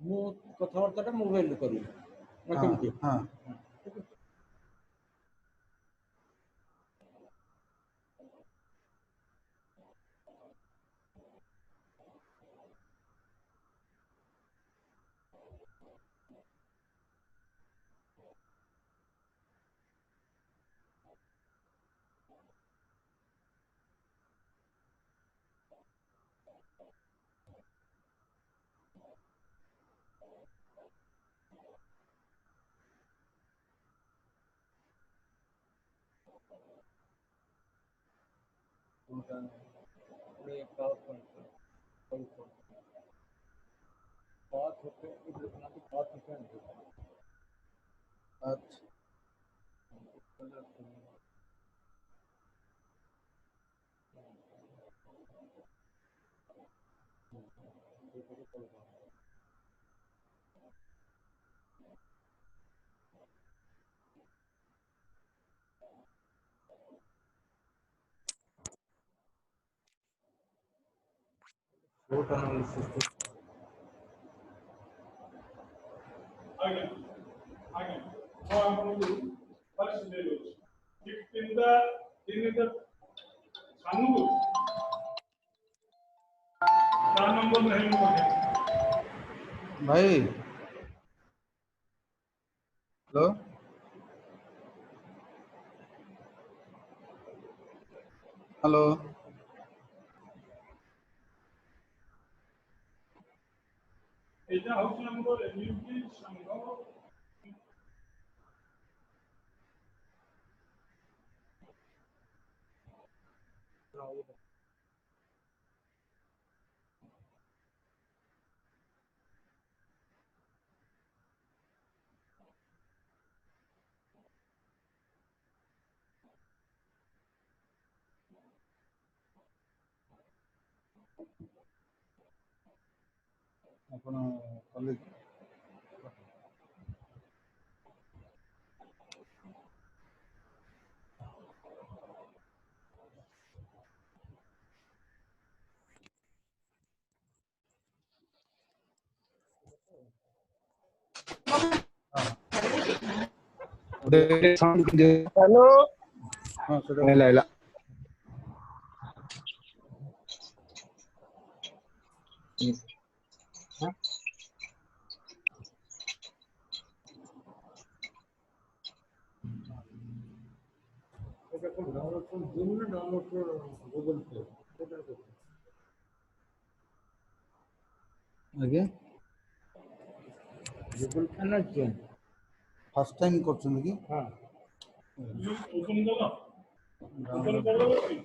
ମୁଁ କଥାବାର୍ତ୍ତାଟା ମୋବାଇଲରେ କରିବି ନା କେମିତି? ହଁ अच्छा SWOT analysis. ଆଜ୍ଞା ଆଜ୍ଞା ମୁଁ ଆପଣଙ୍କୁ ଫାଷ୍ଟ ଦେଇଦେଉଛି ତିନିଟା ସାନକୁ 4 ନମ୍ବର ନାହିଁ ମୋ ପାଖରେ भाई हेलो हेलो ଏଇଟା ହେଉଛି ଆମର ଏମ୍ୟୁଟି ସଂଘ ଆପଣ କଲେଜ हेलो हाँ सर लाइला এটা কোন ডাউনলোড ফ্রম জুম না ডাউনলোড ফ্রম গুগল প্লে? কোনটা করতে? ଆଜ୍ଞା গুগল প্লে না জুম? ଫାଷ୍ଟ ଟାଇମ୍ କରୁଛନ୍ତି କି? হ্যাঁ ଓପନ କର ଓପନ ଡାଉନଲୋଡ୍ କରିଦେବ କି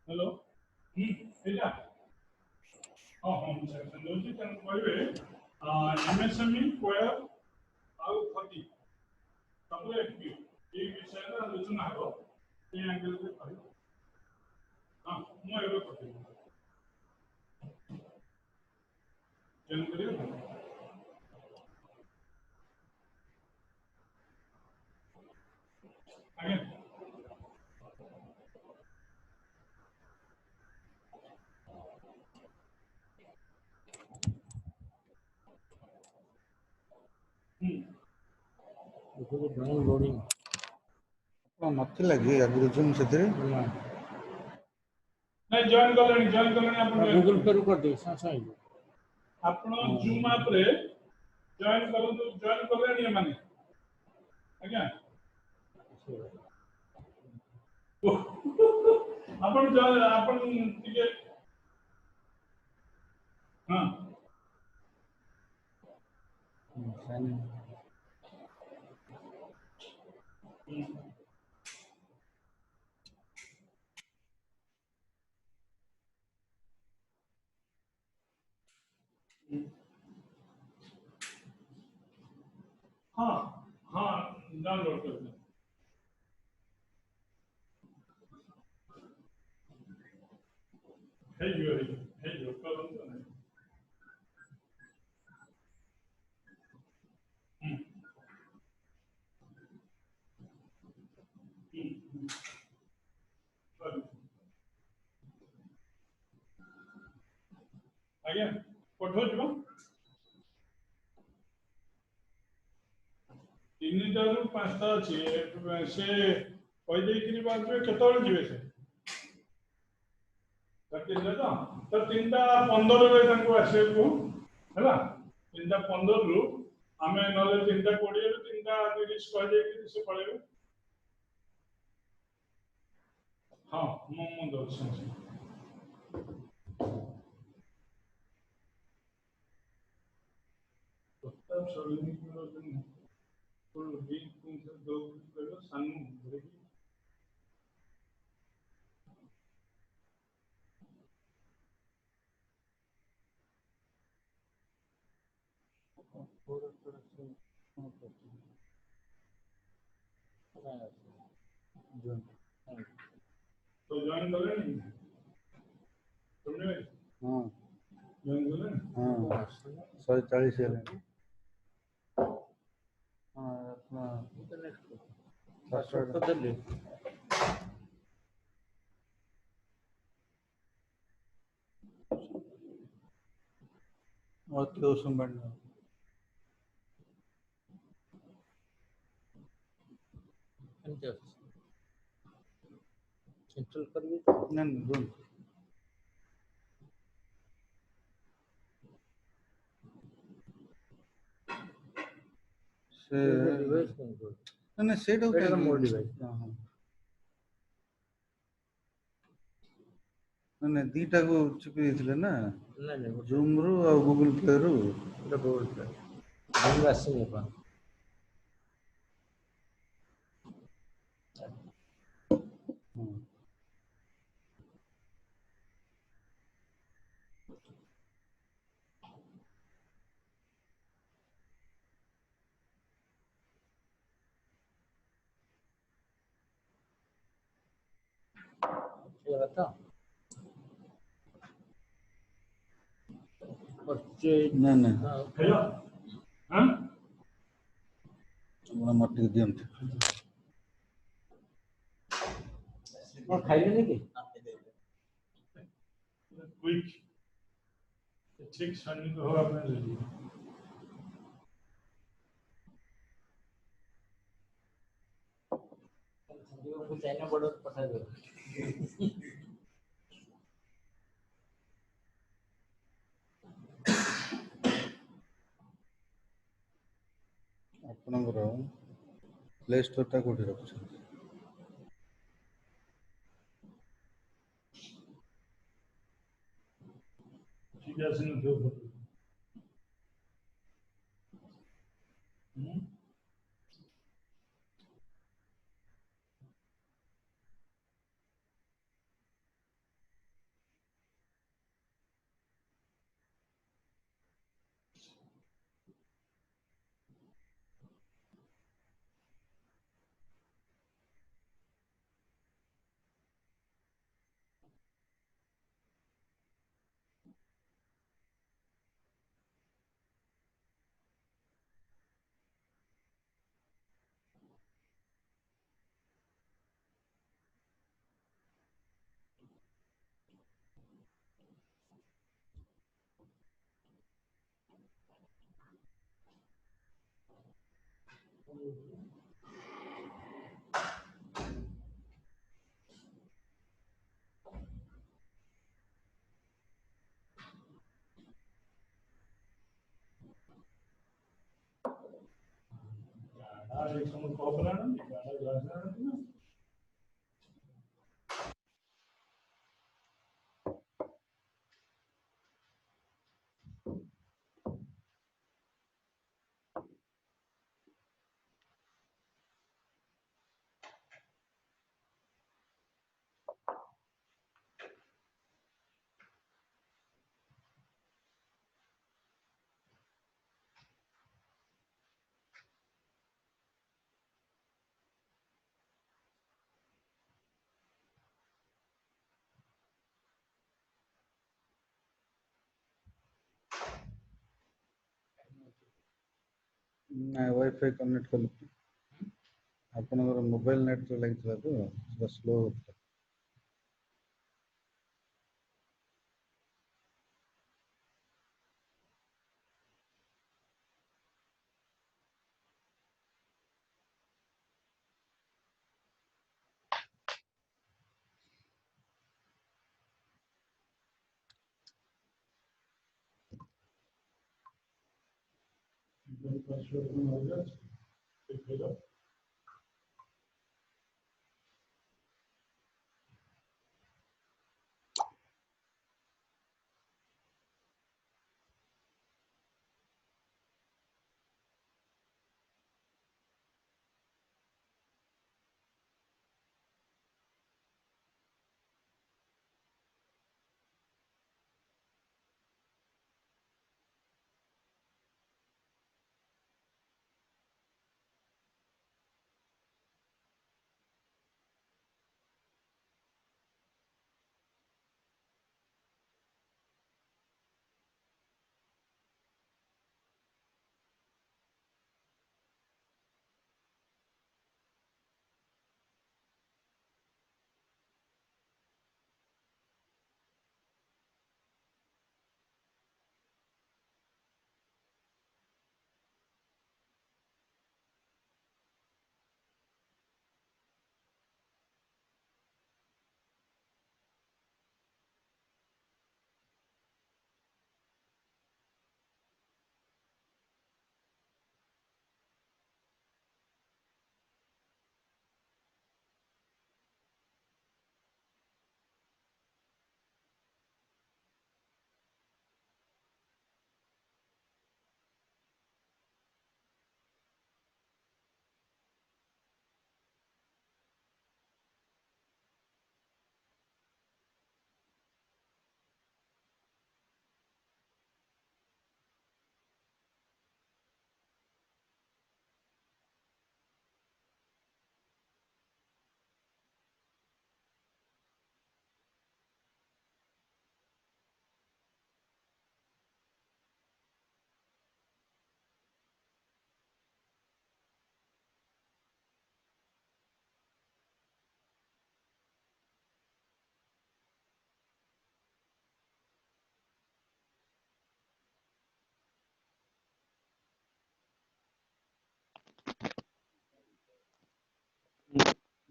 ହ୍ୟାଲୋ ଏଇଟା ହଁ ହଁ ମୁଁ ସେକ୍ସନ ଦେଉଛି ତେଣୁ କହିବେ ଏମ୍ଏସ୍ଏମ୍ଇ ସ୍କୋୟାର ଆଉ ଖତି ତାପରେ ଏଫ୍ପି এই ବିଷୟରେ ଆଲୋଚନା ହେବ এই ଆଙ୍ଗେଲରେ କହିବ ହଁ ମୁଁ ଏବେ କହିବି ତେଣୁ କରିବେ ଆଜ୍ଞା ଏସବୁ ଡାଉନଲୋଡିଂ ନଥିଲା କି ଆଗରୁ ଜୁମ୍ ସେଥିରେ? ନା ନାଇଁ ଜଏନ୍ କଲେଣି ଆପଣ ଗୁଗଲ ପେ ରୁ କରିଦେବି ସାଙ୍ଗେ ସାଙ୍ଗେ ଆପଣ ଜୁମ୍ ଆପରେ ଜଏନ୍ କରନ୍ତୁ ଜଏନ୍ କଲେଣି ଏମାନେ ଆଜ୍ଞା ଆପଣ ଆପଣ ଟିକେ ହଁ हाँ हाँ डाउनलोड कर दें है जो करो तो नहीं पठो जीव 3टा ରୁ 5ଟା ଅଛି से कहि देइकरी बाजबे केतोल जीवे से 3टा तो 3:15 रे तांको आसे को हैला 3:15 ରୁ आमे नले 3:20 ରୁ 3:30 कहि देइकरी से पळेबे हां मो दर्शन प्रताप सैनिक फुल वीक से दो करो सानू धरेगी तो ज्वाइन कर लेंगे तुमने हाँ ज्वाइन कर लेंगे हाँ 140 है हाँ अपना पासवर्ड बदल और क्यों संभालना इंस्टॉल करिए ना रूम से डिवाइस कंट्रोल ना सेट एटा तो मोर डिवाइस हाँ हाँ ना दीटा को चिपी देथिले ना ना ना जूम रू और गूगल प्ले रू एटा बोल हम आसी नहीं हाँ ये बता परचेज ना ना हेलो हां हमरा मट्टी दियम और खाइले नहीं कि क्विक ठीक सैनिक हो आपने ले लिया को चाइना बॉर्डर पठा दो ଆପଣଙ୍କର ପ୍ଲେ ଷ୍ଟୋରଟା କୋଉଠି ରଖୁଛନ୍ତି ठीक है सिन दो एक समय कॉप बनाना गाना गाना ନା ୱାଇଫାଇ କନେକ୍ଟ କଲି ଆପଣଙ୍କର ମୋବାଇଲ ନେଟ୍ ଲାଗିଥିଲା ତ ସେଟା ସ୍ଲୋ ହଉଥିଲା पासवर्ड को होगा देखिएगा।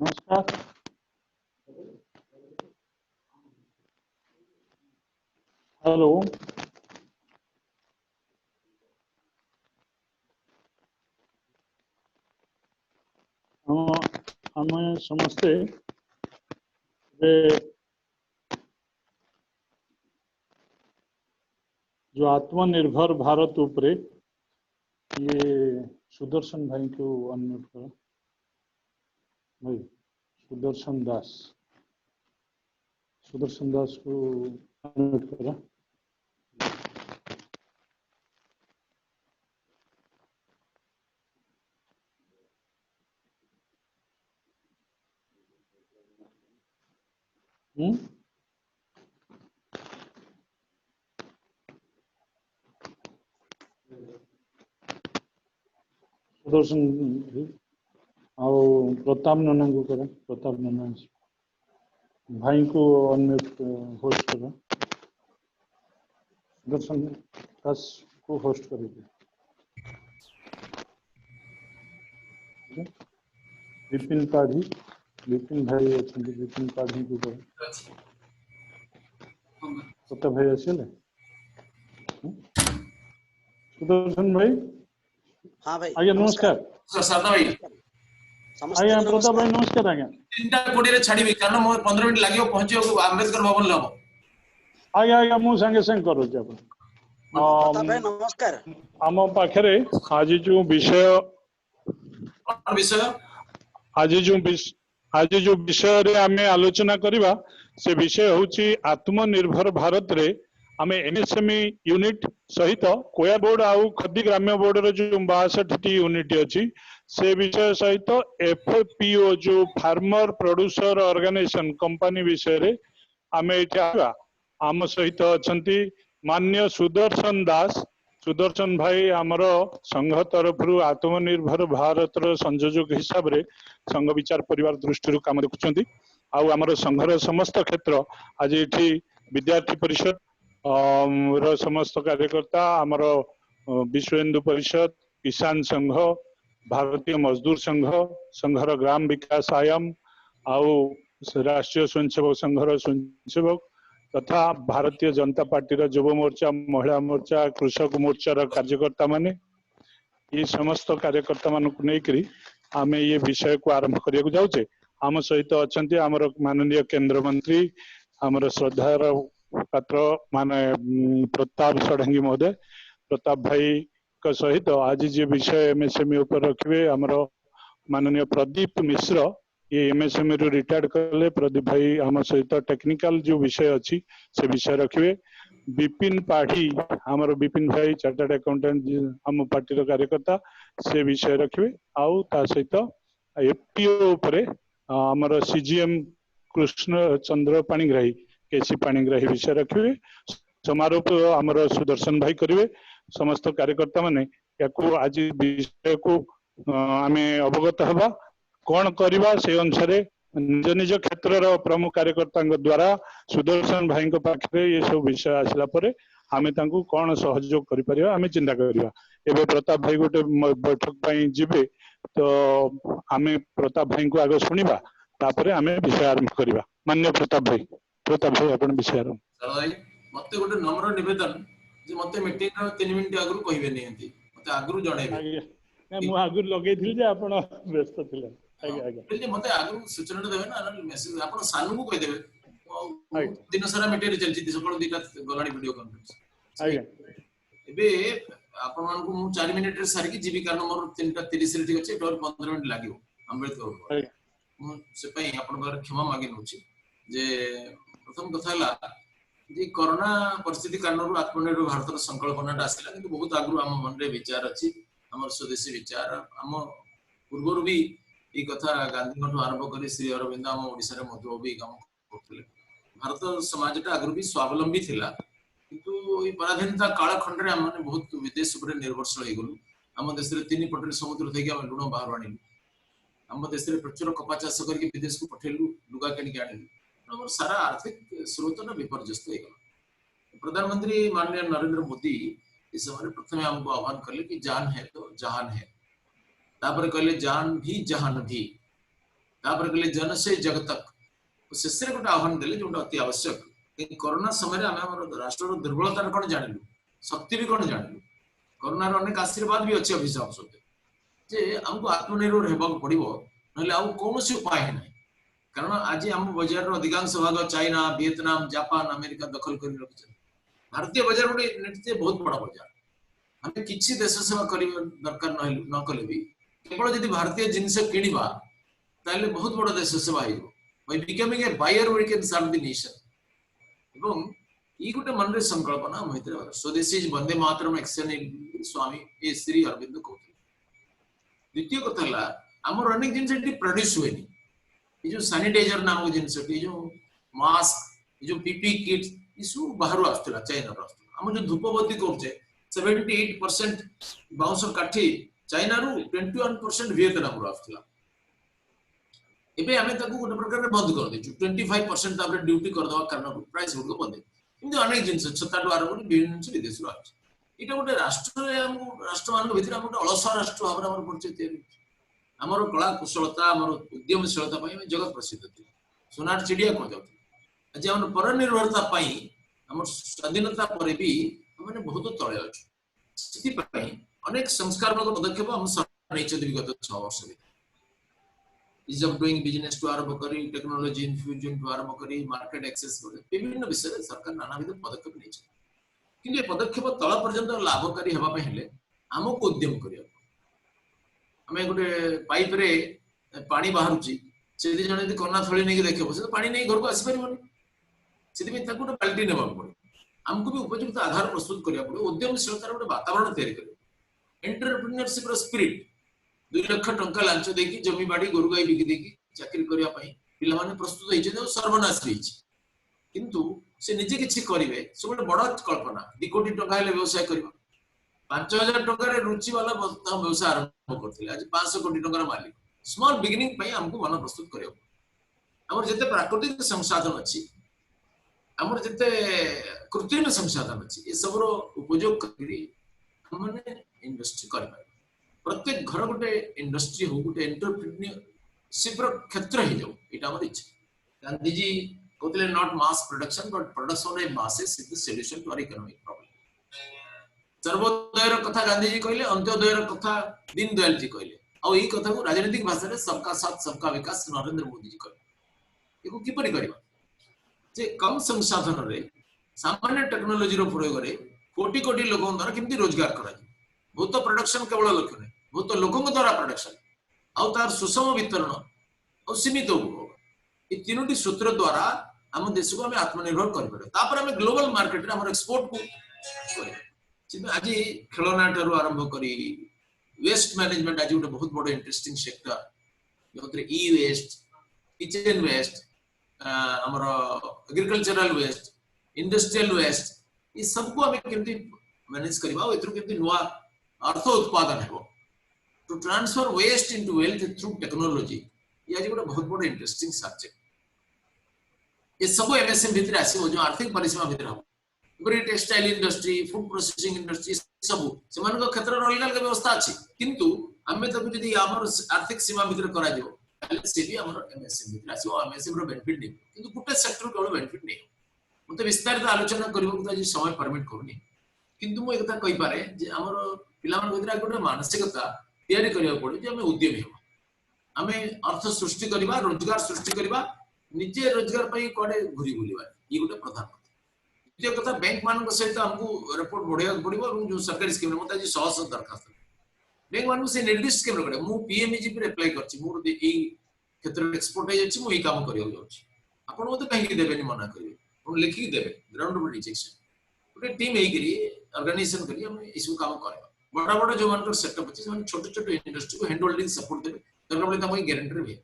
नमस्कार। हेलो, हमें समझते जो आत्मनिर्भर भारत उपरे ये सुदर्शन भाई को अनम्यूट करो भाई। सुदर्शन दास को अनम्यूट करो। सुदर्शन आओ प्रताप नन्ना को करो। प्रताप नन्ना भाई को अनम्यूट होस्ट करो। सुदर्शन दास को होस्ट करेंगे। विपिन पाढ़ी, विपिन भाई अच्छे। विपिन पाढ़ी को करो। प्रताप भाई आसिले। सुदर्शन भाई। हाँ भाई आज्ञा नमस्कार। सरदा भाई आज्ञा प्रताप भाई नमस्कार। आज्ञा 3:20 रे छाड़ीबी कारण मो 15 मिनिट लागियो पहुंचियो अंबेडकर भवन लेबो। आज्ञा मु संगे संग करू जे अपन। प्रताप भाई नमस्कार। आम पाखरे आज जो विषय आज जो विषय रे आमे आलोचना करिबा से विषय होची आत्मनिर्भर भारत रे आमे एमएसएमई यूनिट सहित कोया बोर्ड आउ खदी ग्राम्य बोर्ड रो जो 62 यूनिट अछि से विषय सहित एफपीओ जो फार्मर प्रोड्यूसर ऑर्गेनाइजेशन कंपनी विषय रे आमे एटा आम सहित अछंती मान्य सुदर्शन दास। सुदर्शन भाई आमर संघ तरफ आत्मनिर्भर भारत संयोजक हिसाब रे संघ विचार परिवार दृष्टि काम देखुं। आमर संघर समस्त क्षेत्र आज ये विद्यार्थी परिषद समस्त कार्यकर्ता आमर विश्व हिंदू परिषद, किसान संघ, भारतीय मजदूर संघ, संघर ग्राम विकास आयाम आउ राष्ट्रीय स्वयंसेवक संघर स्वयंसेवक तथा भारतीय जनता पार्टी युव मोर्चा, महिला मोर्चा, कृषक मोर्चा कार्यकर्ता माने ये समस्त कार्यकर्ता मानक नहीं आमे ये विषय को आरंभ करिया जाऊचे। आम सहित अछंती आमर माननीय केंद्र मंत्री आमर श्रद्धार पात्र माने प्रताप षडंगी महोदय प्रताप भाई का सहित आज जे विषय एमएसएमई ऊपर रखिए आमर माननीय प्रदीप मिश्र ये एमएसएमई रू रिटायर्ड कले प्रदीप भाई आम सहित टेक्निकल जो विषय अच्छी से विषय रखिए। विपिन पाढ़ी आमर विपिन भाई चार्टर्ड अकाउंटेंट आम पार्टी कार्यकर्ता से विषय रखिए। आउ ता सहित एफपीओ उपरे आमर सीजीएम कृष्ण चंद्र पाणिग्राही केसी पाणिग्राही विषय रखिए। समारोह आमर सुदर्शन भाई करेंगे। समस्त कार्यकर्ता माने याकू आज विषय को आमे अवगत हवा कौन करवा से अनुसार निज निज क्षेत्र प्रमुख कार्यकर्ता द्वारा सुदर्शन भाई पाखे ये सब विषय आसला परे आमे तांकू कौन सहयोग करि परिबा आमे चिंता करिबा। एबे प्रताप भाई गोटे बैठक पई जिबे तो आमे प्रताप भाई को आगे सुनिबा तापरे आमे विषय आरंभ करिबा। माननीय प्रताप भाई अपन विषय आरंभ। भाई मते गोटे नम्र निवेदन जे मते मीटिंग रो 3 मिनिट आगु कहिबे नियंती मते आगु जणाइबे नै मु आगु लगै थिल जे आपण व्यस्त थिले। आगे आगे मते आगु सूचना देबे ना मेसेज आपण सानू को कहि देबे दिन सारा मीटिंग चलछि सकाळ दिटा गलाडी वीडियो कॉन्फ्रेंस आगे एबे आपण मान को मु 4 मिनिट रे सारी की जीवी कारण मोर 3:30 रे ठीक अछि और 15 मिनिट लागियो अम्बेडकर मु से पई आपण बार क्षमा मागे नउछि जे प्रथम कथा हला जे कोरोना परिस्थिति कारण आत्मनिर्भर भारत संकल्पना आसला किंतु बहुत आगु हम मन रे विचार अछि हमर स्वदेशी विचार हम पूर्व भी ये कथा गांधी मठ आरंभ कर श्री अरविंद हम ओडिसा रे मधु भी काम करथिले। भारत समाजटा आगु भी स्वावलंबी थिला किंतु ये पराधीनता काल खंड रे हम माने बहुत विदेश ऊपर निर्भरशील हो गलु। हम देश रे तीन पटरे समुद्र थेके हम लुण बाहर आनिलु। हम देश रे प्रचुर कपा चाष करके विदेश को पठेलु लुगा किन के आनिलु। हमर सारा आर्थिक स्रोत ना विपर्यस्त हो गला। प्रधानमंत्री माननीय नरेंद्र मोदी इस समय प्रथम हमको आह्वान कले कि जान है तो जहान है। तापर कहले जान भी जहान भी। तापर कहले जन से जग तक। शेष गोटे आह्वान देले जो अति आवश्यक कि कोरोना समय आम राष्ट्र दुर्बलता कौन जानिलु शक्ति भी कौन जानिलु। कोरोना अनेक आशीर्वाद भी अच्छे अभिशाप सत्य जे हमको आत्मनिर्भर होगा पड़ो ना कौन उपाय ना कारण आज आम बजार अधिकांश भाग चाइना वियतनाम जापान अमेरिका दखल कर रखिए। भारतीय बजार गोटे बहुत बड़ा बजार हमें किसी देश सेवा दरकार न कले भी केवल यदि भारतीय जिनस किणवा ताले बहुत बड़ा देश सेवा हो by becoming a buyer we can serve the nation एवं ये गोटे मन रे संकल्पना हम हितरे स्वदेशी वंदे मातरम एक्शन स्वामी ए श्री अरविंद कहते। द्वितीय कथा हला हमर अनेक जिनस एटी प्रोड्यूस होएनी ये जो सैनिटाइजर नाम जिनस ये जो मास्क ये जो पीपी किट ये सब बाहर आस्तला चाइना रो हम जो धूपबत्ती करछे 78% बाउंस काठी चाइना रू 21% वियतनाम रो आस्तला। एबे हमें ताको गोटे प्रकार बंद कर देछु 25% तापर ड्यूटी कर दवा कारण प्राइस गुड को बंद किंतु अनेक जिंस छत्ता द्वारा गुड विभिन्न जिंस विदेश रो आछ। इटा गोटे राष्ट्र रे हम राष्ट्र मान भीतर हम गोटे अलसा राष्ट्र भाव हमर परिचय तैयारी हमर कला कुशलता हमर उद्यमशीलता पई हम जगत प्रसिद्ध थी सोनार चिड़िया को जाउ आज हम परनिर्भरता पई हमर स्वाधीनता पर भी हमने बहुत तळे अछि। स्थिति पई अनेक संस्कारमूलक पदक्षेप हम सरकार नै छथि विगत 6 वर्ष में इज ऑफ डूइंग बिजनेस टू आरंभ करी टेक्नोलॉजी इन्फ्यूजन टू आरंभ करी मार्केट एक्सेस करी विभिन्न विषय सरकार नानाविध पदक्षेप नै छै किंतु ये पदक्षेप तळ पर्यंत लाभकारी हेबा पे हेले हमको उद्यम करिया हमें गोटे पाइप रे पानी बाहरुची से जने यदि कन्ना थळी नै देखबो से पानी नै घर को आसी परिबोनी सेति में ताको गोटे बाल्टी नेबा पड़े हमको भी उपयुक्त आधार प्रस्तुत करिया पड़े उद्यमशीलतार गोटे वातावरण तैयारी करिया एंटरप्रेन्योरशिप रो स्पिरिट 2 लाख टंका लांच देकी जमी बाड़ी गोरु गाई बिकी देकी चाकरी करिया पई पिला माने प्रस्तुत होइछे और सर्वनाश रहिछि किंतु से निजे किछि करिवे से गोटे बड़ कल्पना 2 कोटी टंका हेले व्यवसाय करबा 5000 टंका रे रुचि वाला व्यवसाय आरंभ करथिले आज 500 कोटी टंका मालिक स्मॉल बिगिनिंग पई हमको मन प्रस्तुत करियो हमर जते प्राकृतिक संसाधन अछि हमर जते कृत्रिम संसाधन अछि ए सबरो उपयोग करी हमने इंडस्ट्री करबा प्रत्येक घर गोटे इंडस्ट्री हो गोटे एंटरप्रेन्योरशिप रो क्षेत्र हे जाऊ एटा हमर इच्छा। गांधी जी कहते not mass production but production a masses is the solution to our economic problem. सर्वोदयर कथा गांधी जी कहले, अंत्योदयर कथा दीन दयाल जी कहले, और यही कथा को राजनीतिक भाषा रे सबका साथ सबका विकास नरेंद्र मोदी जी कहले। एको किपरि करबा जे कम संसाधन रे सामान्य टेक्नोलोजी रो प्रयोग रे कोटी कोटी लोगों द्वारा केमती रोजगार करा, बहुत प्रोडक्शन केवल लक्ष्य नहीं, बहुत लोगों द्वारा प्रोडक्शन आउ तार सुषम वितरण और सीमित ये तीनोटी सूत्र द्वारा आम देश को आम आत्मनिर्भर कर ग्लोबल मार्केट रे एक्सपोर्ट को आज खेलना ठारू आरंभ करी वेस्ट मैनेजमेंट आज गोटे बहुत बड़ इंटरेस्टिंग सेक्टर जो ई वेस्ट किचन वेस्ट आमर एग्रीकल्चरल वेस्ट इंडस्ट्रियल वेस्ट ये सब को आम केमती मैनेज करबा और एथरो केमती नुवा अर्थ उत्पादन हेबो to transfer waste into wealth through technology ये आज गोटे बहुत बड़ इंटरेस्टिंग सब्जेक्ट ये सब एमएसएमई भितर आसीबो जो आर्थिक परिसीमा भितर हम textile industry food processing industry सब सेमानक क्षेत्र रे अलग अलग व्यवस्था अछि किंतु आमे तब जदी हमर आर्थिक सीमा भितर करा दिबो ताले से भी हमर एमएसएमई भितर आसीबो एमएसएमई रो बेनिफिट नै किंतु गुटे सेक्टर केवल बेनिफिट नै मते विस्तारित आलोचना करबो त आज समय परमिट करूनी किंतु मो एकता कहि पारे जे हमर पिलामन भितर गोटे मानसिकता तयारी करिया पड़े जे हमें उद्यमी हो आमे अर्थ सृष्टि करबा रोजगार सृष्टि करबा निजे रोजगार पई कोडे घुरी बुलिबा ई गोटे प्रधान द्वितीय कथा बैंक मान सहित हमको रिपोर्ट बढ़िया पड़ो और जो सरकारी स्कीम मत आज 100 दरखास्त बैंक मान से निर्दिष्ट स्कीम रे मु पीएमईजीपी रे अप्लाई करछि मोर ए क्षेत्र एक्सपोर्ट है जाछि मु ई काम करियो जाछि आपण मते कहि देबेनी मना करिवे आपण लिखि देबे ग्राउंड पर रिजेक्शन गोटे टीम हे करी ऑर्गेनाइजेशन करी हम इशू काम करबा बड़ा बड़ा जो मान सेटअप अछि हम छोटे छोटे इंडस्ट्री को हैंड होल्डिंग सपोर्ट देबे दरकार पड़े तमई गारंटी भी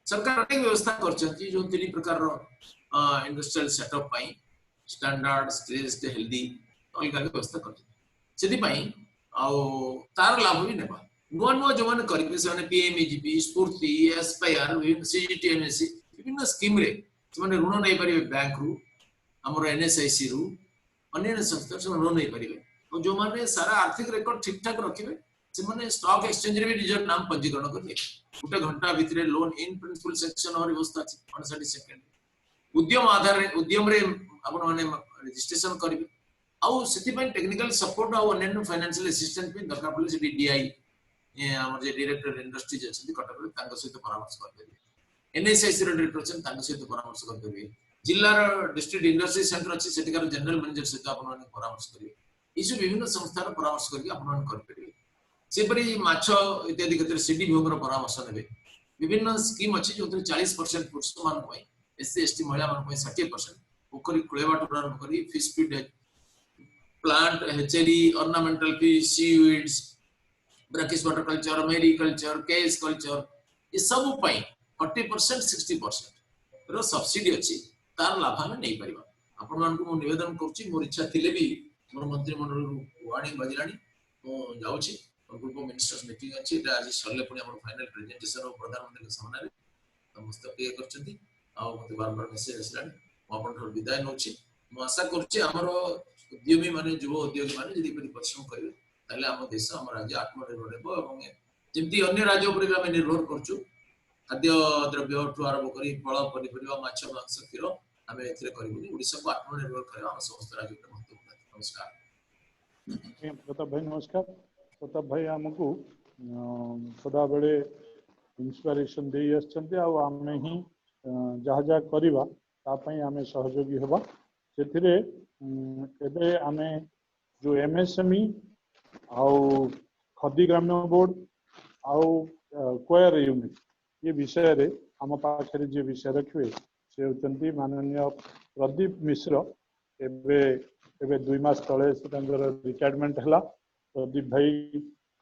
सरकार अनेक व्यवस्था करछंती जो तीन प्रकार रो इंडस्ट्रियल सेटअप पाई स्टैंडर्ड स्ट्रेस्ड हेल्दी अलग अलग व्यवस्था कर तार लाभ भी नेबा नुआ नुआ जो माने करिवे से माने पीएमईजीपी स्फूर्ति एस्पायर सीजीटीएमएससी विभिन्न स्कीम रे से माने ऋण नै परिवे बैंक रु हमर एनएसआईसी रु अन्य संस्था से ऋण नै परिवे और जो माने सारा आर्थिक रिकॉर्ड ठीक ठाक रखिवे से माने स्टॉक एक्सचेंज रे भी निजर नाम पंजीकरण करले गोटे घंटा भितरे लोन इन प्रिंसिपल सेक्शन और व्यवस्था अछि 59 सेकंड उद्यम आधार उद्यम रे आपण माने रजिस्ट्रेशन करिवे आउ सेति पय टेक्निकल सपोर्ट आउ अन्य फाइनेंशियल असिस्टेंट भी दरकार पड़े से डीआई हमर जे डायरेक्टर इंडस्ट्रीज अछि कटक रे तांग सहित परामर्श करबे एनएसआईसी रे डायरेक्टर छन तांग सहित परामर्श करबे जिल्ला रो डिस्ट्रिक्ट इंडस्ट्री सेंटर अछि सेटिकार जनरल मैनेजर सहित आपण माने परामर्श करिवे इस विभिन्न संस्था रो परामर्श करके आपण माने कर परिवे सेपरी माछ इत्यादि क्षेत्र सीडी विभाग रो परामर्श नेबे विभिन्न स्कीम अछि जो 40% पुरुष मान पय एससी एसटी महिला मान पय 60% पोखरी कुळेबाट प्रारंभ करी fish feed plant hatchery ornamental fish seaweeds brackish water culture mariculture cage culture ये सब पय 40% 60% रो सब्सिडी अछि तार लाभ हम नै परिबा आपण मान को निवेदन करछि मोर इच्छा थिले भी मोर मंत्री मंडल वाणी बजिलानी मो जाउछि ग्रुप ऑफ मिनिस्टर्स मीटिंग अछि आज सरले पुनी हमर फाइनल प्रेजेंटेशन और प्रधानमंत्री के सामने रे समस्त पे करछंती आ मते बार बार मेसेज आसिलानी मो आपण ठर विदाय नउछि मो आशा करछि हमर उद्यमी माने युवा उद्योगी माने जदि परिश्रम करिवे ताले हम देश हम राज्य आत्मनिर्भर हेबो एवं जेमती अन्य राज्य ऊपर हम निर्भर करछु खाद्य द्रव्य ठु आरंभ करी फल पनिपरिबा माछ मांस क्षीर हम एथिरे करिबुनी ओडिसा को आत्मनिर्भर करबा हम समस्त राज्य के महत्वपूर्ण नमस्कार प्रताप भाई नमस्कार प्रताप भाई आमको सदा बेले इंस्पिरेशन दे आछंती आ आमे ही जहा जहा करबा ता पई आमे सहयोगी हेबा सेथिरे एबे आमे जो एमएसएमई आउ खदी ग्राम्य बोर्ड आउ कोयर यूनिट ये विषय रे हम पाखरे जे विषय रखिवे से होचंती माननीय प्रदीप मिश्र एबे एबे 2 मास तळे से तांगर रिटायरमेंट हला प्रदीप भाई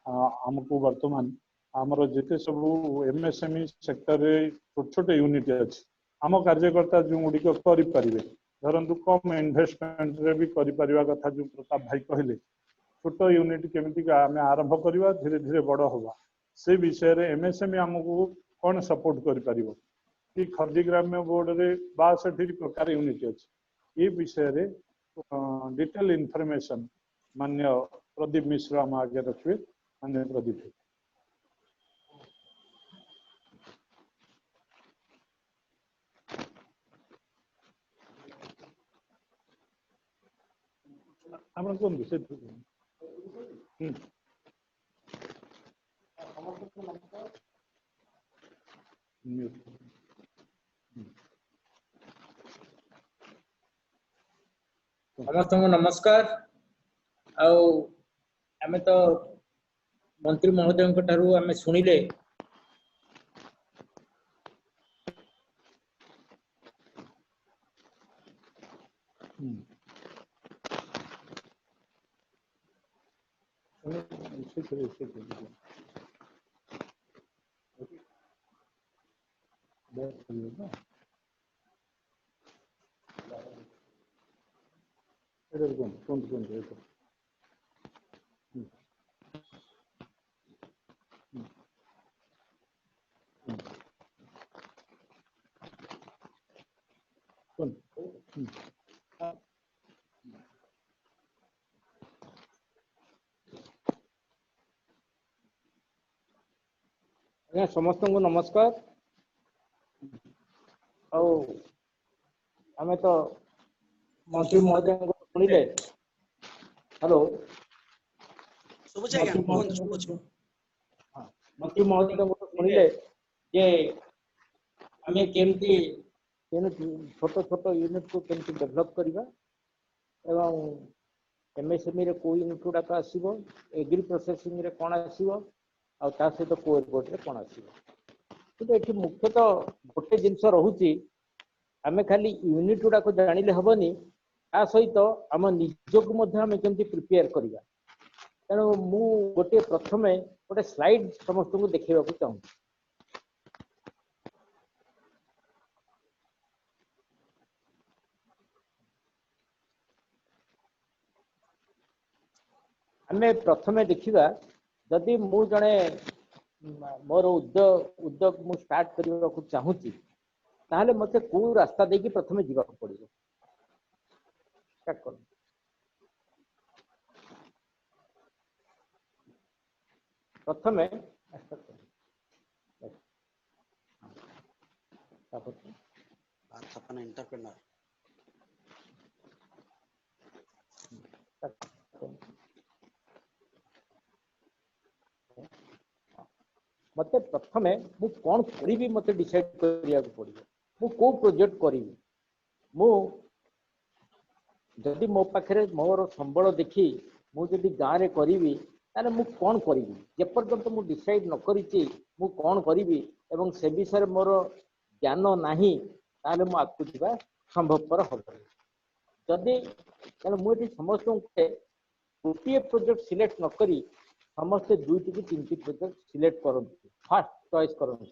हमको वर्तमान आमर जिते सब एमएसएमई सेक्टर रे छोट छोट यूनिट अछि आम कार्यकर्ता जो गुड़िक करें धरतु कम इन्वेस्टमेंट रे भी करिपरिबा कथा जो प्रताप भाई कहले छोट यूनिट केमिति आमे आरंभ करबा धीरे धीरे बड़ होगा से विषय रे एमएसएमई हमको कौन सपोर्ट करि परिबो कि खदी ग्राम्य बोर्ड रे 62 प्रकार यूनिट अछि ये विषय रे डिटेल इनफॉरमेशन मान्य प्रदीप मिश्र हम आगे रखिए मान्य प्रदीप भाई आपण कोन से Mute. समस्त नमस्कार। आमे तो मंत्री महोदय ठारू आमे सुनिले समस्त नमस्कार। आमे तो मंत्री महोदय सुनिले हेलो मंत्री महोदय सुनिले जे आमे केमती छोट छोट यूनिट को केमती डेवलप करबा एवं एमएसएमई रे को यूनिट गुड़ाक आसीबो एग्री प्रोसेसिंग रे कोन आसीबो आ ता सहित को एयरपोर्ट रे कोन आसीबो तो एठी मुख्यतः गोटे जिंस रहुची आमे खाली यूनिट गुड़ाक जानिले हबनी आ सहित आम निजक मध्य आमे केमती प्रिपेयर करबा तेणु मु गोटे प्रथमे गोटे स्लाइड समस्त को देखैबा को चाहूँ। आमे प्रथमे देखिबा जदि मु जणे मोर उद्योग मु स्टार्ट करबा को चाहूची ताहले मते को रास्ता देकी प्रथमे जीवा को पड़िबो स्टार्ट कर प्रथमे स्टार्ट कर अपन एंटरप्रेन्योर मते प्रथमे मु कोन करिवि मते डिसाइड करिया को पड़िबो मु को प्रोजेक्ट करिवि मु जदि मो पाखरे मोर संबल देखि मु जदि गाँ रे करिवि ताले मु कोन करिवि जे पर्यंत मु डिसाइड न करिछि मु कोन करिवि एवं से विषय मोर ज्ञान नाही ताले मु आकु दिबा संभवपर होबो जदि ताले मु एठी समस्त गोटे प्रोजेक्ट सिलेक्ट न करी समस्त दुईटी की तीन प्रोजेक्ट सिलेक्ट करते फास्ट चॉइस करते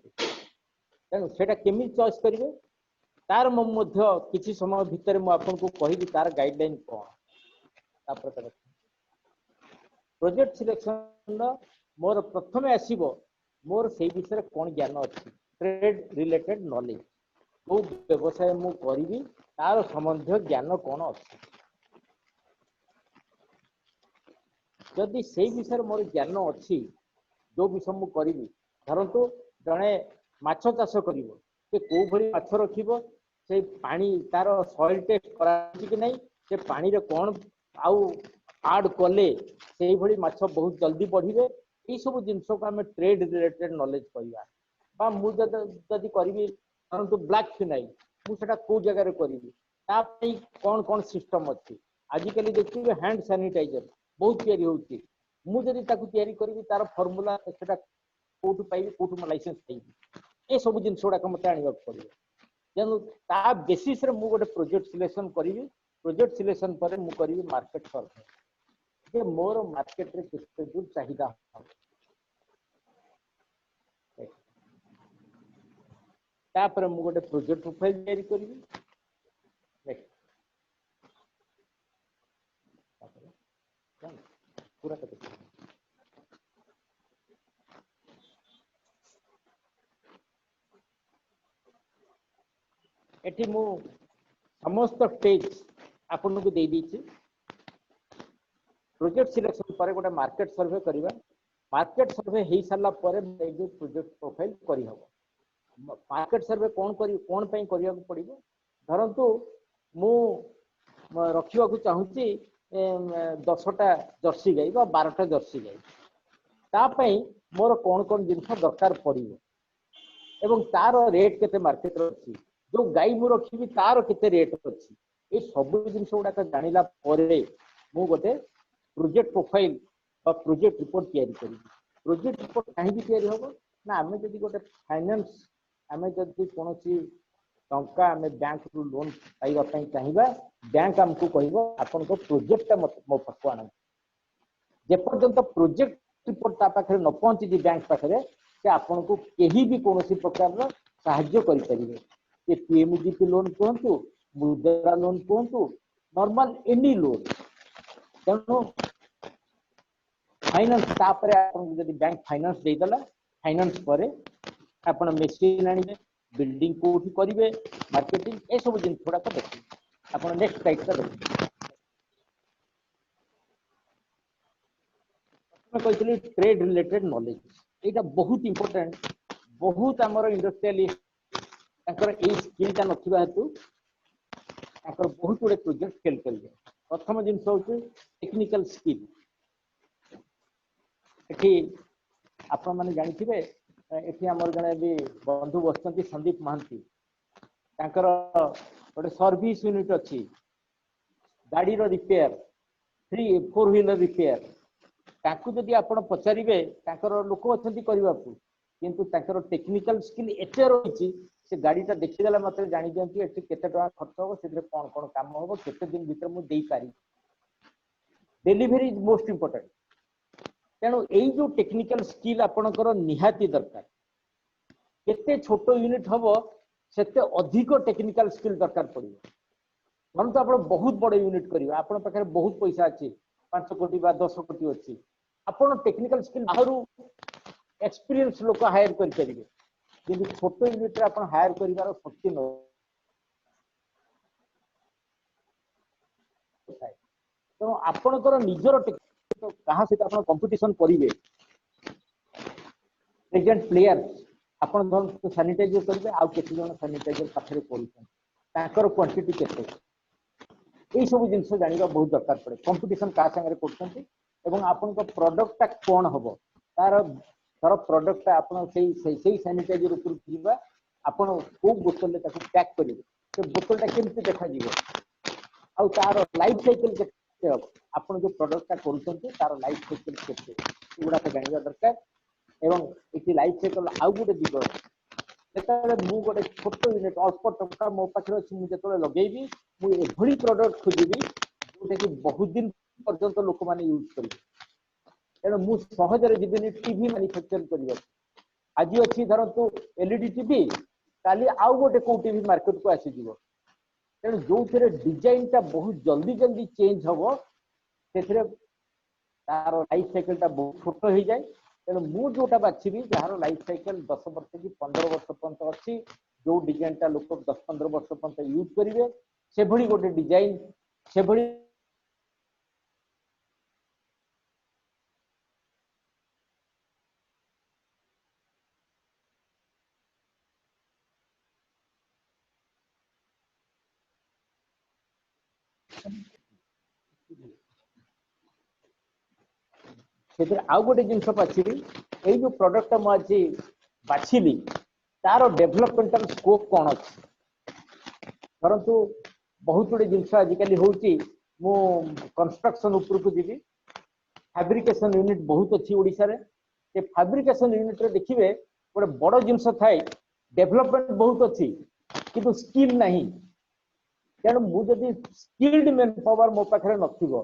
तेणु सेटा केमी चॉइस करेंगे तार मध्य किसी समय भितर मु आपन को कहि तार गाइडलाइन कौन प्रोजेक्ट सिलेक्शन मोर प्रथम आसीबो मोर से विषय कौन ज्ञान अच्छी ट्रेड रिलेटेड नॉलेज को व्यवसाय मु करी तार संबंध ज्ञान कौन अच्छी जदि से विषय मोर ज्ञान अच्छी जो विषय मु करी धरतु जड़े माछ चाष करिवो से को भली माछ रखिबो से पानी तार सॉइल टेस्ट करा कि नहीं से पानी रे कोन आउ आड कले से भली माछ बहुत जल्दी बढ़िबे ई सब जिंस को हम ट्रेड रिलेटेड नॉलेज करिया बा मु जदि करिवि धरतु ब्लैक फिनाइल मु सेटा को जगह रे करिवि ता पई कोन कोन सिस्टम अछि आजि कली देखिबे हैंड सैनिटाइजर बहुत तैयारी होती मु जदि ताकू तैयारी करी तार फॉर्मूला सेटा कोठु पाइबी कोठु लाइसेंस पाइबी ए सब जिन गुड़ाक मत आने पड़े तेणु ता बेसिस रे मु गोटे प्रोजेक्ट सिलेक्शन करी प्रोजेक्ट सिलेक्शन पर मु करी मार्केट सर्वे जे मोर मार्केट रे केते दूर चाहिदा तापर मु गोटे प्रोजेक्ट प्रोफाइल तैयारी करी पूरा कर एठी मु समस्त स्टेज आपन को दे दीची प्रोजेक्ट सिलेक्शन पर गोटे मार्केट सर्वे करिवा मार्केट सर्वे हेई साला पर जो प्रोजेक्ट प्रोफाइल करी हबो मार्केट सर्वे कोन पई करिया को पड़िबो धरंतु मु रखिवा को चाहूची 10टा जर्सी गाई बा 12टा जर्सी गाई तापाई मोर कौन कौन जिन दरकार पड़ो एवं तार रेट केते मार्केट अच्छी जो गाई मु रखी तार केते रेट अच्छी ये सब जिन गुड़ाक जाना मु गोटे प्रोजेक्ट प्रोफाइल प्रोजेक्ट रिपोर्ट तैयारी करी प्रोजेक्ट रिपोर्ट कहीं तैयारी हम ना आम जब गोटे फाइनेंस आम जब कौन टंका आम बैंक रु लोन पाइबापी चाहिए बैंक आमको कह आपण प्रोजेक्टा मो पाक आना जेपर्यंत प्रोजेक्ट रिपोर्ट ता पाखे न पहुंची बैंक पाखे से आपन को कहीं भी कौन प्रकार साहाय्य करें पीएमजीपी लोन कहतु मुद्रा लोन कहतु नॉर्मल एनी लोन तेणु फाइनेंस जब बैंक फाइनेंस देदेला फाइनेंस पर आप मेसीन आने बिल्डिंग कोठी करेंगे मार्केटिंग ये सब जिन गुड़ाक देखिए आप नेक्स्ट स्लाइड का देखिए कहते ट्रेड रिलेटेड नॉलेज यहाँ बहुत इंपोर्टेंट बहुत आमर इंडस्ट्रियलिस्ट स्किलटा ना हेतु बहुत गुड़े प्रोजेक्ट फेल करेंगे प्रथम जिनस हूँ टेक्निकल स्किल ये आपण मैंने जानते ये आमर जड़े भी बंधु बस संदीप महांती गोटे सर्विस यूनिट अच्छी गाड़ी रिपेयर 4 व्हीलर रिपेयर जदि आप पचारे लोक अच्छा करने को किंतु टेक्निकल स्किल एत रही से गाड़ीटा देखीदेला मतलब जानी दिखती ये केते टका खर्च हम से कौन कौन काम हम केते दिन भीतर मुझे पारि डेलीवरी इज मोस्ट इंपोर्टेंट तेणु यही जो टेक्निकल स्किल आपणकर निहाती दरकार केते छोट यूनिट हम से अधिक टेक्निकल स्किल दरकार पड़ो मन तो आप बहुत बड़ यूनिट करेंगे आप बहुत पैसा अच्छी 5 कोटी 10 कोटी अच्छी आपन टेक्निकल स्किल बाहर एक्सपीरियंस लोक हायर करेंगे कि छोट यूनिट आप हायर कर शक्ति न तेणु आपणकर निजर क्या सहित आप कंपिटिशन करेंगे प्रेजेंट प्लेयर्स आपन धर सानिटाइजर करेंगे आउ केते जन सानिटाइजर पाखे कर क्वांटिटी केते यही सब जिन जाना बहुत दरकार पड़े कंपिटिशन क्या सागर कर आपण प्रोडक्टा कौन हम तार तार प्रोडक्टा आप सानिटाइजर ऊपर जावा आपण कौ बोतल पैक करेंगे तो बोतलटा केमती देखा आउ तार लाइफ साइकिल के आप जो प्रोडक्टा कर तार लाइफ साइकिल के गुड़ाक जाना दरकार एवं ये लाइफ साइकिल आउ गोटे दिग मु गोटे छोट यूनिट अल्प टका मो पाखे अच्छी मुझे जो लगे मुझे प्रोडक्ट खोजी जोटा कि बहुत दिन पर्यंत लोक मैंने यूज करेंगे तेणु मुझे सहजरे जीवन टीवी मैन्युफैक्चरिंग करने आज अच्छी धरतु एलईडी टीवी काली आउ गोटे कौ टीवी मार्केट को आसीज तेणु जो डिजाइन टा बहुत जल्दी जल्दी चेंज हम से तार लाइफ साइकिल बहुत छोट हो जाए तेणु मुझे जोटा बाछी जार लाइफ साइकिल 10 वर्ष कि 15 वर्ष पर्यंत अच्छी जो डिजाइन टा लोक 10-15 वर्ष पर्यंत यूज करेंगे से भली गोटे डिजाइन से भली आउ गोटे जिन बाछी यही जो प्रोडक्ट मुझे बाछिली तार डेभलपमेंटल स्कोप कौन अच्छी परंतु बहुत गुड़े जिनस आजिकल होची मु कंस्ट्रक्शन ऊपर को जीवी फैब्रिकेशन यूनिट बहुत अच्छी ओडिशा रे से फैब्रिकेशन यूनिट रे देखिए गोटे बड़ जिनस थाए डेभलपमेंट बहुत अच्छी किंतु स्किल नहीं तेणु मुझे स्किल्ड मैन पावर मो पाखे नथिबो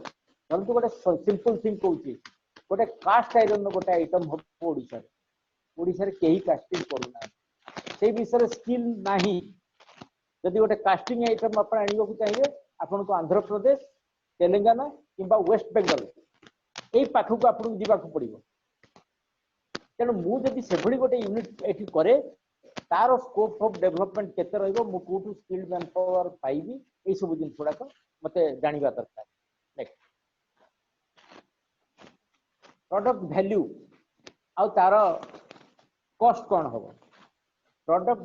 परंतु गोटे सिंपल थिंग कहूँ गोटे कास्ट आयरन गोटे आइटम हम ओडिशा रे कहीं कास्टिंग करूना से विषय स्किल नहीं जदि गोटे कास्टिंग आइटम आप आने को चाहिए आपन को आंध्र प्रदेश तेलंगाना किंबा वेस्ट बेंगल यही पाखक आपको जावाक पड़ो तेणु मुझे से गोटे यूनिट ये करे तार स्कोप ऑफ डेवलपमेंट केते रहिबो मु कोठू स्किल्ड मैन पावर पाइबी ए सब जिन गुड़ाक मते जानिबा दरकार नेक्स्ट प्रोडक्ट वैल्यू आ तार कॉस्ट कौन हम प्रोडक्ट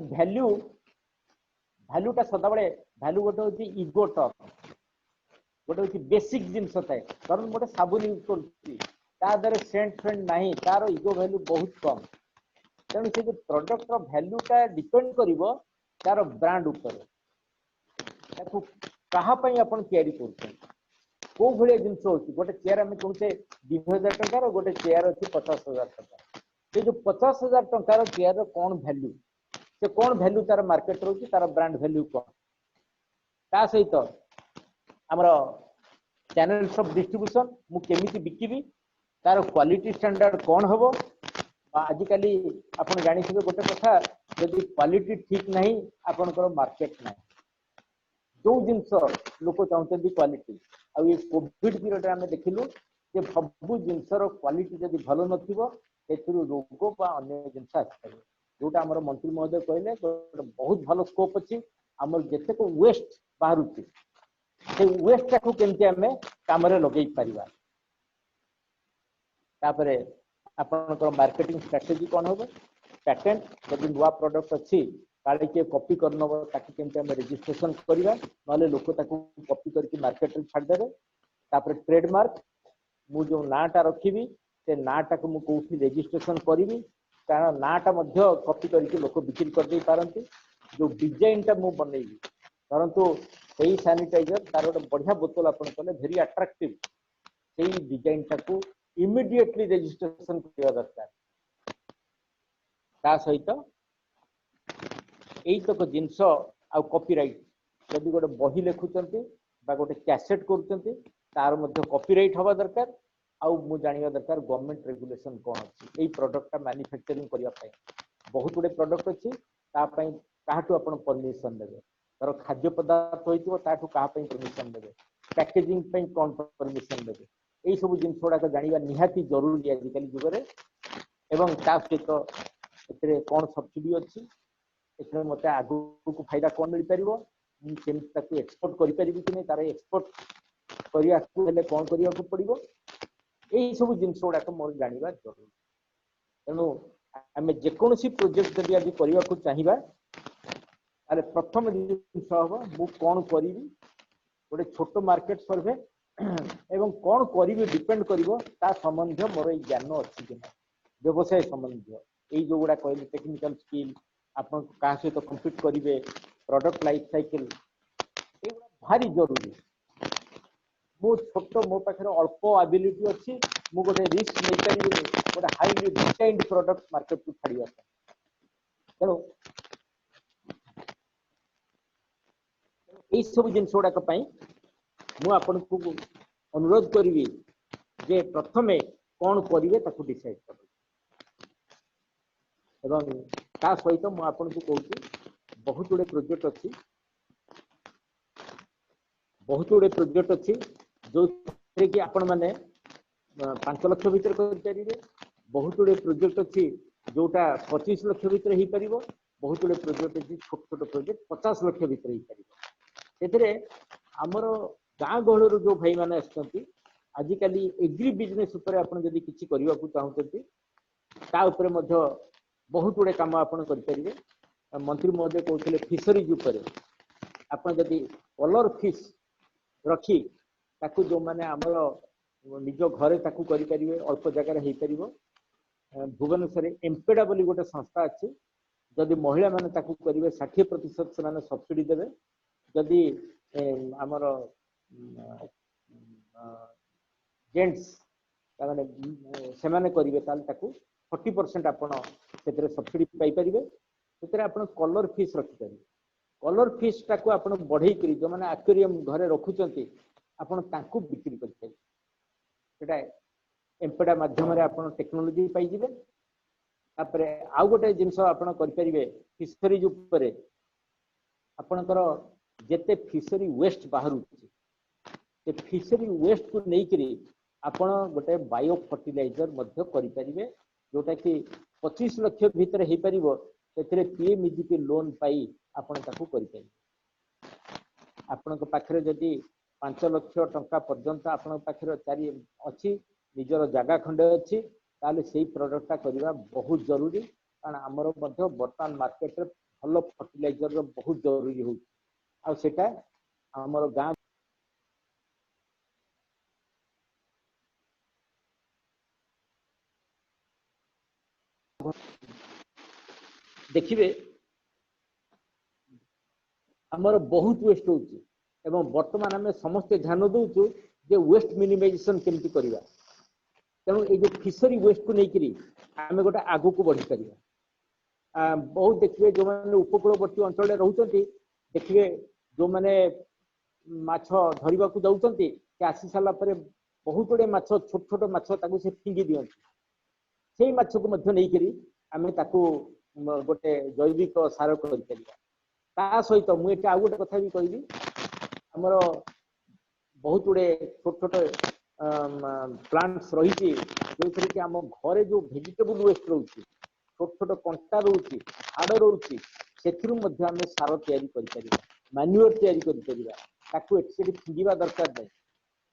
वैल्यूटा सदा बेले वैल्यू गोटे हूँ इगो टॉक गोटे हूँ बेसिक जिनस थाए कारण गोटे साबुन यूज कर सेंट फेंट ना तार इगो वैल्यू बहुत कम तेणु से प्रोडक्ट भैल्यूटा डिपेंड कर तार ब्रांड उपर आपण तैयारी कर कौ भाया जिन गोटे चेयर आम कहते 2000 टकर गोटे चेयर अच्छी 50,000 टका ये जो 50,000 टकर चेयर कौन भैल्यू से कौन भैल्यू तार मार्केट रोचे तार ब्रांड भैल्यू कौन ता सहित आमर चैनल्स ऑफ डिस्ट्रीब्यूशन मु केमिति बिकिबी तार क्वालिटी स्टैंडर्ड कौन हम आजिकल आप जानी गोटे कथा यदि क्वालिटी ठीक नहीं आपनकर मार्केट ना जो जिनस लोक चाहते क्वालिटी आउ ये कोविड पीरियड आम देखिलु जे सबू जिनसर क्वालिटी जब भल नथिबो रोग बा अन्य जिनस आसपारे जोटा आम मंत्री महोदय कहले बहुत भल स्कोप अच्छी आम जितेक वेस्ट बाहर से वेस्ट टाक केमती आम कम लगे पारिबा तापरे आपनकर मार्केटिंग स्ट्रेटजी कौन हम पैटेंट जब नुआ प्रोडक्ट अच्छी काले किए कॉपी करनब ताकि केमती आम रजिस्ट्रेशन करवा ना लोक ताकू कॉपी करके मार्केट में छाड़देवे तापरे ट्रेडमार्क मु जो नाटा रखी से नाटा को मुझे रजिस्ट्रेशन करी कारण नाटा कॉपी करके लोक बिक्री कर दे पारती जो डिजाइन टा मु बनईबी परंतु सही सैनिटाइजर तार गोटे बढ़िया बोतल आप भेरी अट्राक्टिव से डिजाइन टाकू इमिडिएटली रजिस्ट्रेशन करवा दरकार ता सहित यही तक जिनस आ कॉपीराइट जब गोटे बही लिखुंट गोटे कैसेट कर कॉपीराइट हवा दरकार आउ मु जानिबा दरकार गवर्नमेंट रेगुलेशन कौन अच्छी यही प्रोडक्ट मैन्युफैक्चरिंग करने बहुत गुड़े प्रोडक्ट अच्छी काहाठू आपण परमिशन देवे तार खाद्य पदार्थ होइतिबो ताठू कहा परमिशन देवे पैकेजिंग कौन परमिशन देवे यही सब जिन गुड़ाक जाना निहाती जरूरी आजिकल जुगरे एवं ता सहित एथिरे कौन सब्सिडी अच्छी एथरे मते आगु को फायदा कौन मिल पारिबो केमति ताकू एक्सपोर्ट करि परिबि कि नै तार एक्सपोर्ट करिया को हेले कौन करिया को पड़िबो एही सब जिन गुड़ाक मोर जानिबा जरूरी तेणु आम जेकोसी प्रोजेक्ट जब आज करने को चाहिए अरे प्रथम जिन हम मु कौन करी गोटे छोट मार्केट सर्वे एवं कौन करी डिपेंड कर संबंध मोर ज्ञान अच्छी कि व्यवसाय संबंध यही जो गुड़ा कहली टेक्निकल स्किल आप सहित कम्पीट करेंगे प्रोडक्ट लाइफ साइकिल ये भारी जरूरी मो छोट मो पाखे अल्प एबिलिटी अच्छी मु गोटे रिस्क नहीं पारि गोटे हाईली डिजाइंड प्रोडक्ट मार्केट को छाड़ा तेणु यही सब जिन गुड़ाक मुझे अनुरोध करी जे प्रथमे कौन करेंगे डिसाइड कर सहित मुझे कहूँ बहुत गुड़े प्रोजेक्ट अच्छी बहुत गुड़े प्रोजेक्ट अच्छी जो कि आपण मैंने 5 लाख भितर करेंगे बहुत गुड़े प्रोजेक्ट अच्छी जोटा 25 लाख भितर हो पार बहुत गुड़े प्रोजेक्ट अच्छी छोट छोट प्रोजेक्ट 50 लाख भितर हो पार आमर गाँ गहल जो भाई मैंने आजिकल एग्री बिजनेस जदि किसी करने को चाहते बहुत गुड़े कम आप मंत्री महोदय कहते फिशरीज आप जदि कलर फिश रखी ताकू जो मैंने आमर निज घरे ताकू करें अल्प जगार हो पार भुवनेश्वर एम्पेडा बोली गोटे संस्था अच्छी जदि महिला मैंने ताकू करेंगे 60% से सब्सिडी देवे जदि आमर जेंट्स से करेंगे 40% आप सब्सिडी पाइपर से आप कलर फिश रखिपारे कलर फिश टाक आप बढ़े जो मैंने एक्वेरियम घरे रखुंट आपको बिक्री करें एम्पेडा मध्यम आप टेक्नोलोजी पाइबे आउ गोटे जिनस करेंगे फिशरीज आपणकर जेते फिशरी वेस्ट बाहर फिशरी वेस्ट को लेकर आपण गोटे बायो फर्टिलाइजर करें जोटा कि 25 लाख भितर हो पार पीएमईजीपी लोन पाई आपण ताकू करें आपण पाखे जदि 5 लाख टंका पर्यंत आपण पाखे चारि अच्छी निजर जगह खंडे अच्छी ताले से प्रोडक्टा करवा बहुत जरूरी कारण आमर बर्तमान मार्केट रे भल फर्टिलाइजर बहुत जरूरी हो आमर गाँ देखिए आमर बहुत वेस्ट होची एवं वर्तमान आम समस्ते ध्यान दौचु जे वेस्ट मिनिमाइजेशन केमती करवा तेणु ये फिशरी वेस्ट को लेकर आम गोटे आगू को बढ़ी पार बहुत देखिए जो मैंने उपकूलवर्ती अंचल रोचे देखिए जो मैंने माछ धरवा को जाऊँच आसी सारा बहुत गुड़े माछ छोट छोट माछ से फिंगी दिखती से माछ को नहीं आम गोटे जैविक सार कर सहित मुझे आउ गोटे कथा भी कहबी आमर बहुत गुड़े छोट छोट प्लांट्स रही जो थी कि आम घरे जो भेजिटेबल वेस्ट रोचे छोट छोट कंटा रोचे हाड़ रोचे से आम सार या मैन्युअर या फिंगा दरकार नहीं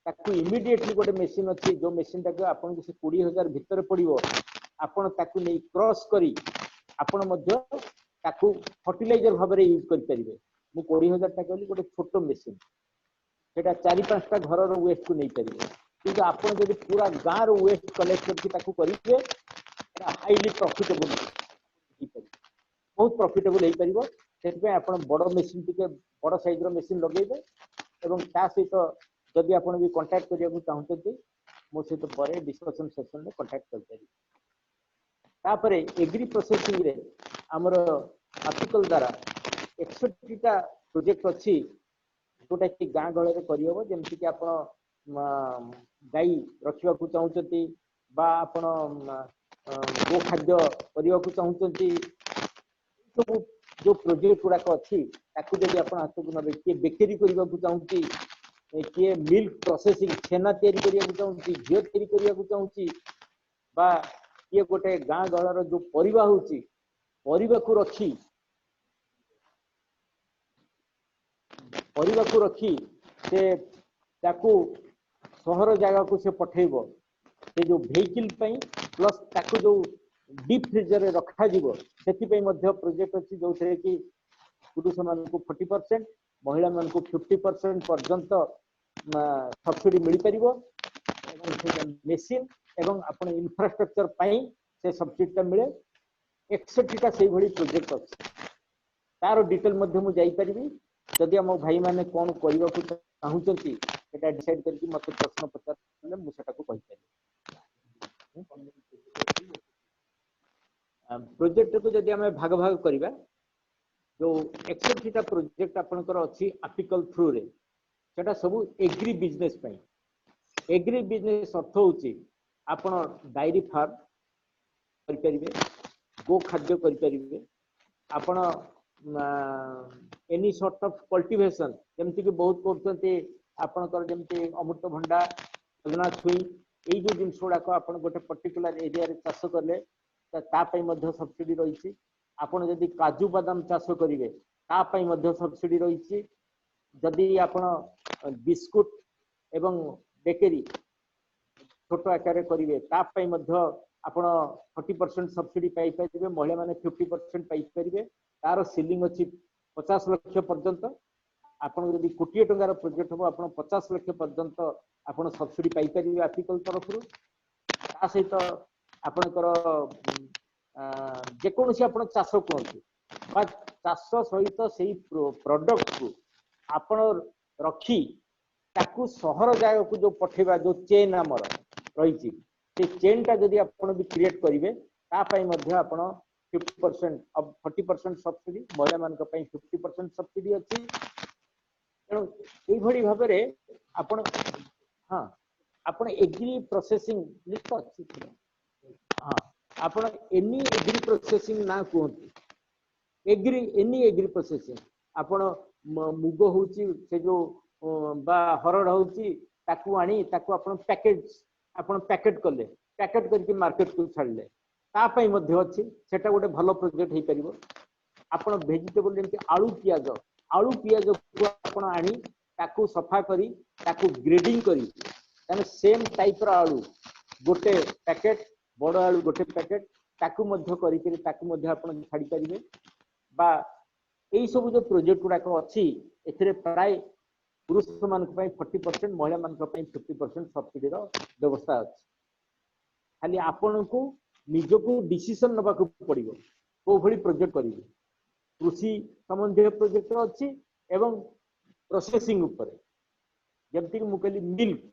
ताकू इमिडिएटली गोटे मेसीन अच्छी जो मेसीन टाक आपन 20,000 भितर पड़ो आपन ताकू नहीं क्रॉस करी आपन मध्य ताकू फर्टिलाइजर भाव में यूज कर पारे मु 20,000 टा कहली गोटे छोट मेसीन सेटा 4-5टा घर वेस्ट को नहीं पारे किंतु आपन जब पूरा गाँव रो वेस्ट कलेक्ट करके ताकू करिवे हाईली प्रॉफिटेबल बहुत प्रॉफिटेबल हो पारिबो सेतबे आपन बड़ मेसीन टिके बड़ साइज रो मेसीन लगेबे एवं ता सहित जदि आपन भी कांटेक्ट करिया को चाहते मो सहित परे डिस्कशन सेशन में कांटेक्ट कर पारि तापरे एग्री प्रोसेसिंग रे हमर आर्टिकल द्वारा 61टा प्रोजेक्ट अछि जोटा कि गाँ गळे रे करियबो जेमति कि आपन गाई रखिबा को चाहते बा आपन गो खाद्य करिया को चाहते सब जो प्रोजेक्ट गुड़ाक अच्छी ताकू जब आप हाथ को नबे किए बेकरी करने को चाहूँगी किए मिल्क प्रोसेसिंग छेना तैयारी करने को चाहूँगी घी तैयारी करने को चाहूँगी बा किए गोटे गाँ गहर जो परिवा होची परिवा को रखी से ताकू सहर जगह को से पठेबो से जो वेहिकल पई प्लस ताकू जो डीप फ्रीजर रखा जीवो सेति मध्य प्रोजेक्ट अच्छी जो थे कि पुरुष मान को 40% महिला मान को 50% पर्यंत सब्सिडी मिल पार मेसीन एवं अपन इंफ्रास्ट्रक्चर पाई से सब्सिडी मिले 61टा से भली प्रोजेक्ट अच्छे तार डिटेल मध्य मु जाई परिबी जदि हम भाई माने कोन करबा को चाहूचंती सेटा डिसाइड करके मते प्रश्न पचारले मु सेटा को कहि पारि प्रोजेक्ट को जदि हमें भाग भाग करवा जो 61टा प्रोजेक्ट आपनकर अच्छी आर्टिकल थ्रू रे सेटा सब एग्री बिजनेस पई एग्री बिजनेस अर्थ होची आपण डायरी फार्म करि परिबे गो खाद्य करि परिबे आपण एनी सॉर्ट ऑफ कल्टीवेशन जेमति कि बहुत करते आपनकर जेमति अमृत भंडा सजना छुई एई जो जिनस गुड़ाक आपण गोटे पर्टिकुलर एरिया रे चाष करले तापाई मध्य सब्सिडी रही आपन जदि काजू बादाम चाष करेंगे तापाई मध्य सब्सिडी रही जदि आपन बिस्कुट एवं बेकरी छोट आकार करेंगे तापाई मध्य आपन 40% सब्सिडी पाई पाइबे महिला माने 50% पाई पारिबे तार सीलिंग अछि 50 लाख पर्यंत आपन जदि कोटी टंकार प्रोजेक्ट हो आपन 50 लाख पर्यंत आपन सब्सिडी पाई पारिबे आर्टिकल तरफ रु ता सहित आपनकर जेकोसी आपण चाष कहतु चाष सहित से प्रोडक्ट को आपण रखी ताकू सहर जागा को जो पठेबा जो चेन आमर रही से चेन टा जदि आपण भी क्रिएट करेंगे तापाई मध्य आपण 50% अब 40% सब्सिडी महिला मान 50% सब्सिडी अच्छी तेणु यही भाव में आपण हाँ आपण एग्री प्रोसेसिंग लिस्ट अच्छी हाँ आपण एनी एग्री प्रोसेसिंग ना कहते एग्री एनी एग्री प्रोसेसिंग आपण मुग होची से जो बा हरड़ होची ताकू आनी ताकू आपण पैकेट कले पैकेट करके मार्केट को छाड़ले तापाई मध्य अच्छी सेटा गोटे भलो प्रोजेक्ट हो पारिबो आपण वेजिटेबल जेमति आलू पियाज को आपण आनी ताकू सफा करी ताकू ग्रेडिंग करी ताने सेम टाइप रो आलू गोटे पैकेट बड़ आलू गोटे पैकेट ताकू मध्य करी ताकू मध्य आपण छाड़ी पारिबे बा एई सब जो प्रोजेक्ट गुड़ाक अच्छी एथिरे प्राय पुरुष मान 40% महिला मान 50% सब्सिडी व्यवस्था अच्छी खाली आपण को निजको डिसीजन नबाक पड़िबो को भली प्रोजेक्ट करिवे कृषि संबंधी प्रोजेक्ट अछि एवं प्रोसेसिंग ऊपर जमती कि मु कहली मिल्क